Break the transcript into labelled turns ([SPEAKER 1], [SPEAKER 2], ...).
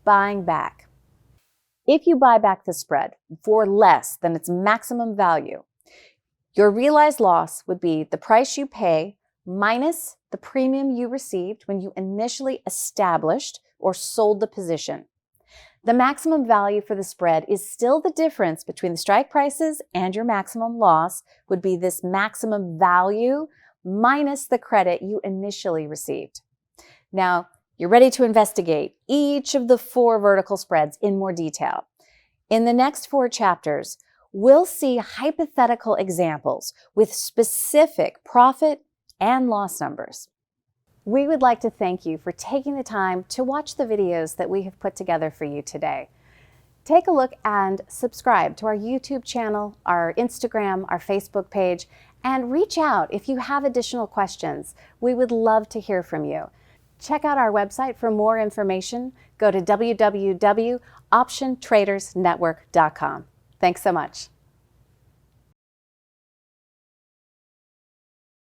[SPEAKER 1] buying back. If you buy back the spread for less than its maximum value, your realized loss would be the price you pay minus the premium you received when you initially established or sold the position. The maximum value for the spread is still the difference between the strike prices and your maximum loss would be this maximum value minus the credit you initially received. Now, you're ready to investigate each of the 4 vertical spreads in more detail. In the next 4 chapters, we'll see hypothetical examples with specific profit and loss numbers. We would like to thank you for taking the time to watch the videos that we have put together for you today. Take a look and subscribe to our YouTube channel, our Instagram, our Facebook page, and reach out if you have additional questions. We would love to hear from you. Check out our website for more information. Go to www.optiontradersnetwork.com. Thanks so much.